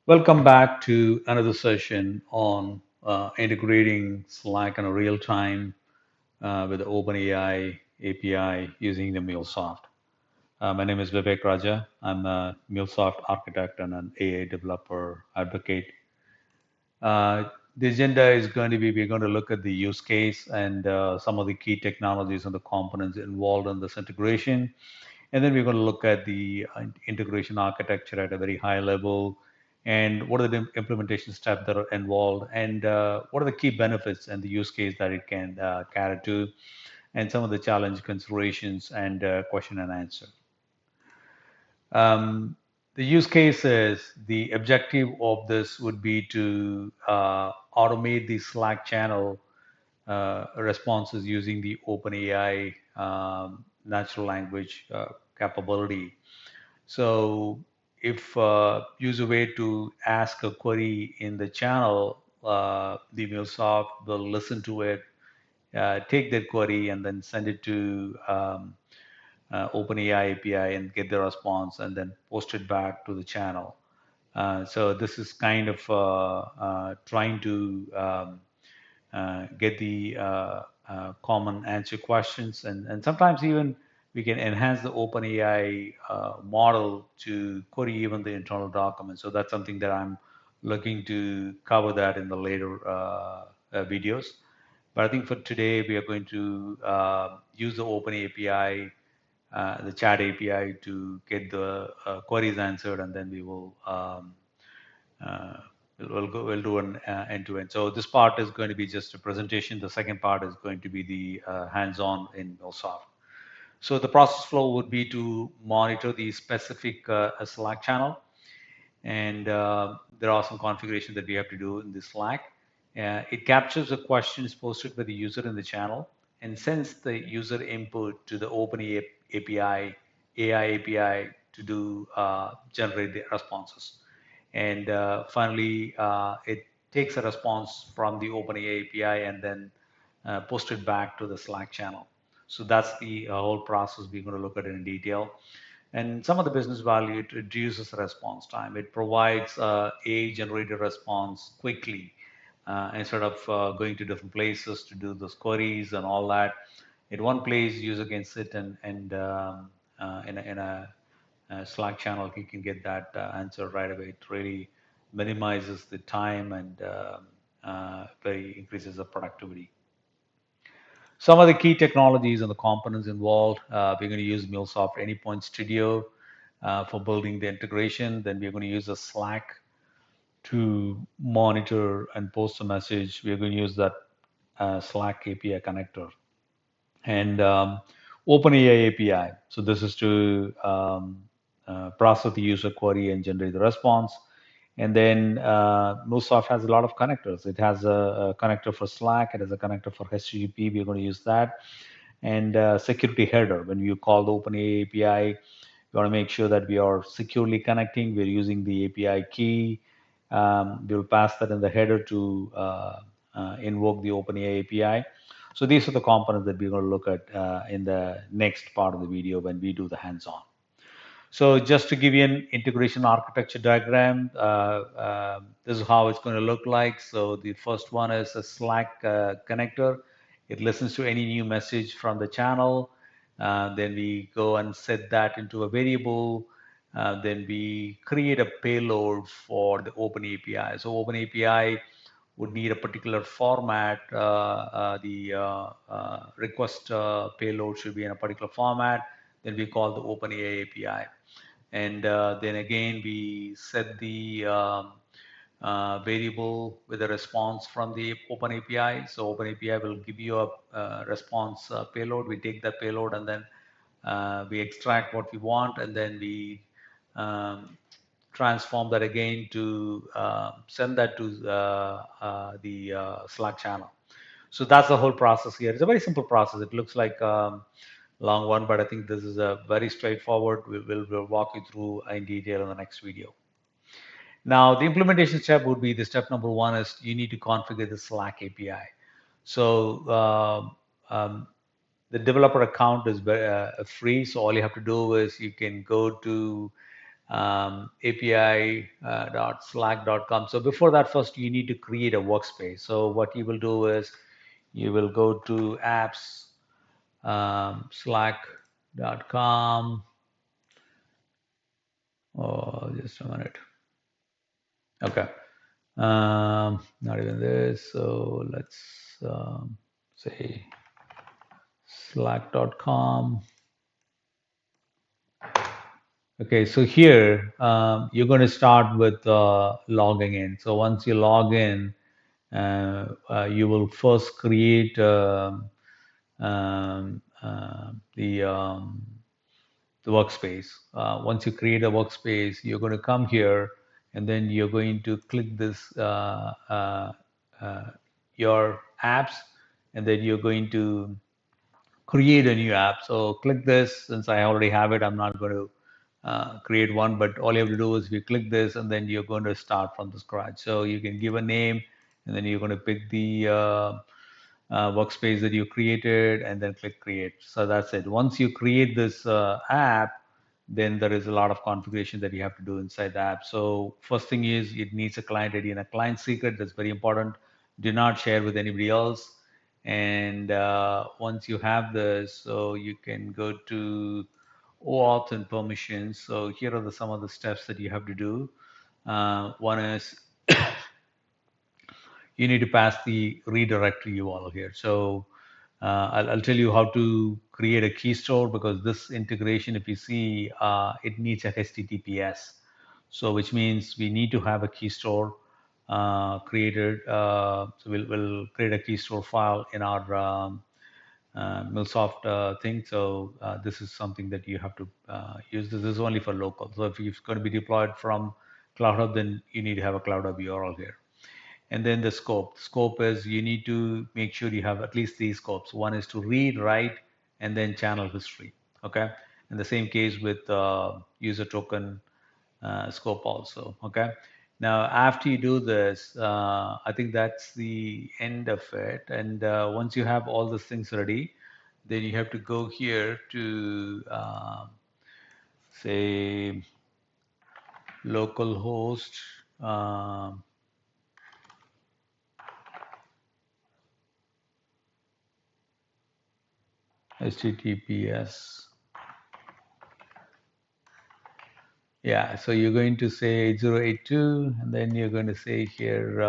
Welcome back to another session on integrating Slack in a real time with the OpenAI API using the MuleSoft. My name is Vivek Raja. I'm a MuleSoft architect and an AI developer advocate. Uh, the agenda is going to be we're going to look at the use case and some of the key technologies and the components involved in this integration. And then we're going to look at the integration architecture at a very high level and what are the implementation steps that are involved and what are the key benefits and the use case that it can carry to and some of the challenge considerations and question and answer. Um, the use cases, the objective of this would be to automate the Slack channel responses using the OpenAI natural language capability. So if use a way to ask a query in the channel, the MuleSoft will listen to it, take that query, and then send it to OpenAI API and get the response, and then post it back to the channel. So this is kind of trying to get the common answer questions, and sometimes even we can enhance the OpenAI model to query even the internal documents. So that's something that I'm looking to cover that in the later videos. But I think for today we are going to use the Open API, the chat API to get the queries answered, and then we will uh, we'll do an end to end. So this part is going to be just a presentation. The second part is going to be the hands-on in MuleSoft. So the process flow would be to monitor the specific Slack channel, and there are some configurations that we have to do in the Slack. It captures the questions posted by the user in the channel and sends the user input to the OpenAI API, AI API to do generate the responses. And finally, it takes a response from the OpenAI API and then post it back to the Slack channel. So that's the whole process we're going to look at in detail. And some of the business value, it reduces response time. It provides AI-generated response quickly instead of going to different places to do those queries and all that. In one place, user can sit and in a Slack channel, he can get that answer right away. It really minimizes the time and very increases the productivity. Some of the key technologies and the components involved, we're going to use MuleSoft Anypoint Studio for building the integration. Then we're going to use a Slack to monitor and post a message. We're going to use that Slack API connector and OpenAI API. So this is to process the user query and generate the response. And then MuleSoft has a lot of connectors. It has a connector for Slack. It has a connector for HTTP. We're going to use that. And security header. When you call the OpenAI API, we want to make sure that we are securely connecting. We're using the API key. We'll pass that in the header to invoke the OpenAI API. So these are the components that we're going to look at in the next part of the video when we do the hands-on. So just to give you an integration architecture diagram, this is how it's going to look like. So the first one is a Slack connector. It listens to any new message from the channel. Then we go and set that into a variable. Then we create a payload for the Open API. So Open API would need a particular format. The request payload should be in a particular format. Then we call the OpenAI API. And then again, we set the variable with a response from the Open API. So Open API will give you a response payload. We take that payload and then we extract what we want, and then we transform that again to send that to the Slack channel. So that's the whole process here. It's a very simple process. It looks like long one, but I think this is a very straightforward. We'll walk you through in detail in the next video. Now, the implementation step would be the step number one is you need to configure the Slack API. So the developer account is free. So all you have to do is you can go to api.slack.com. So before that, first you need to create a workspace. So what you will do is you will go to apps, slack.com. Oh, just a minute. Okay. Not even this. So let's say slack.com. Okay, so here you're going to start with logging in. So once you log in, you will first create um, uh, the um, the workspace. Once you create a workspace, you're going to come here, and then you're going to click this uh, your apps, and then you're going to create a new app. So click this. Since I already have it, I'm not going to create one, but all you have to do is you click this, and then you're going to start from the scratch. So you can give a name, and then you're going to pick the workspace that you created, and then click create. So that's it. Once you create this app, then there is a lot of configuration that you have to do inside the app. So first thing is it needs a client ID and a client secret. That's very important. Do not share with anybody else. And once you have this, so you can go to OAuth and permissions. So here are some of the steps that you have to do. One is you need to pass the redirect URL here. So I'll tell you how to create a key store, because this integration, if you see, it needs a HTTPS. So which means we need to have a key store created. So we'll create a key store file in our MuleSoft thing. So this is something that you have to use. This is only for local. So if it's going to be deployed from Cloud Hub, then you need to have a Cloud Hub URL here. And then the scope. Scope is you need to make sure you have at least three scopes. One is to read, write, and then channel history. Okay. In the same case with user token scope also. Okay. Now, after you do this, I think that's the end of it. And once you have all these things ready, then you have to go here to say localhost um, HTTPS. Yeah, so you're going to say 8082, and then you're going to say here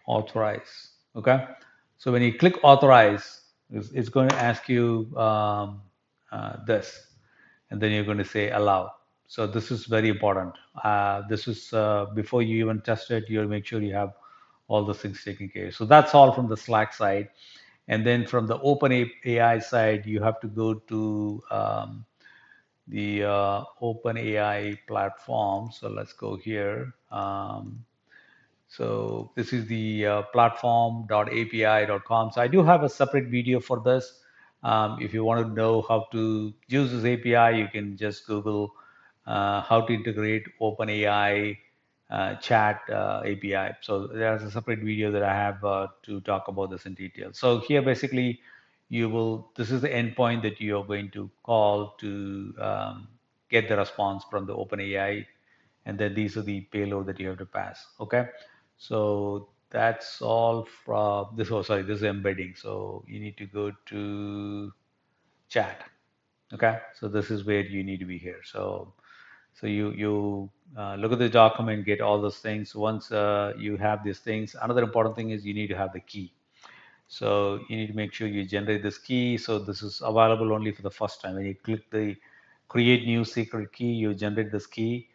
authorize. Okay, so when you click authorize, it's going to ask you this, and then you're going to say allow. So this is very important. This is before you even test it, you'll make sure you have all the things taken care of. So that's all from the Slack side. And then from the OpenAI side, you have to go to the OpenAI platform. So let's go here. So this is the platform.api.com. So I do have a separate video for this. If you want to know how to use this API, you can just Google how to integrate OpenAI chat API. So there's a separate video that I have to talk about this in detail. So here basically this is the endpoint that you are going to call to get the response from the OpenAI, and then these are the payload that you have to pass. Okay, so that's all from this. Oh, sorry, this is embedding. So you need to go to chat. Okay, so this is where you need to be here. So you look at the document, get all those things. Once you have these things, another important thing is you need to have the key. So you need to make sure you generate this key. So this is available only for the first time. When you click the create new secret key, you generate this key.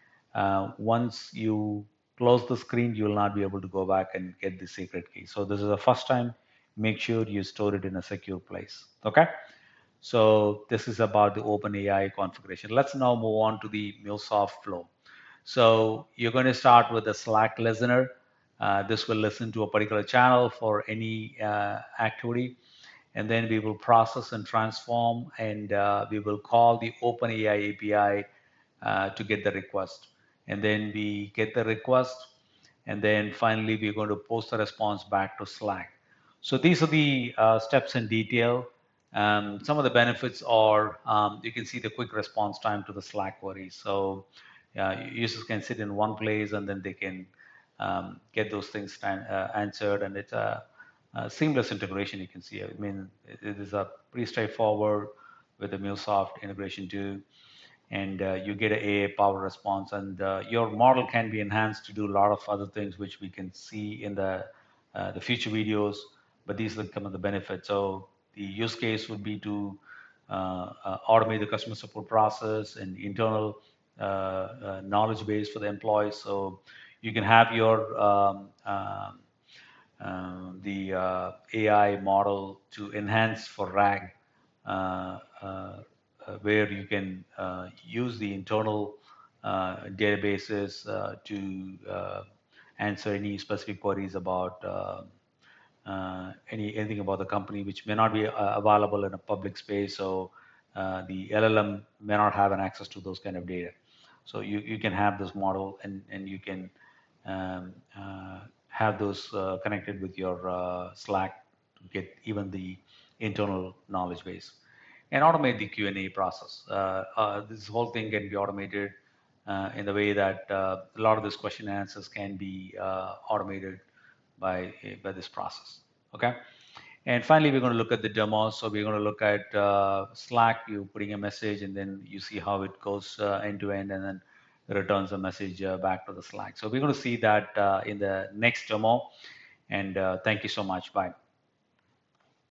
Once you close the screen, you will not be able to go back and get the secret key. So this is the first time. Make sure you store it in a secure place. Okay. So this is about the OpenAI configuration. Let's now move on to the MuleSoft flow. So you're going to start with a Slack listener. This will listen to a particular channel for any activity, and then we will process and transform, and we will call the OpenAI API to get the request. And then we get the request, and then finally we're going to post the response back to Slack. So these are the steps in detail. Some of the benefits are you can see the quick response time to the Slack queries. So Users can sit in one place and then they can get those things answered, and it's a seamless integration. You can see. I mean, it is a pretty straightforward with the MuleSoft integration too, and you get a AA power response, and your model can be enhanced to do a lot of other things, which we can see in the future videos. But these are some of the benefits. So the use case would be to automate the customer support process and internal knowledge base for the employees. So you can have your the AI model to enhance for RAG, where you can use the internal databases to answer any specific queries about anything about the company which may not be available in a public space. So the LLM may not have an access to those kind of data. So you can have this model, and you can have those connected with your Slack to get even the internal knowledge base and automate the Q&A process. This whole thing can be automated in the way that a lot of this question and answers can be automated by this process. Okay. And finally, we're going to look at the demos. So we're going to look at Slack. You putting a message, and then you see how it goes end to end, and then it returns a message back to the Slack. So we're going to see that in the next demo. And thank you so much. Bye.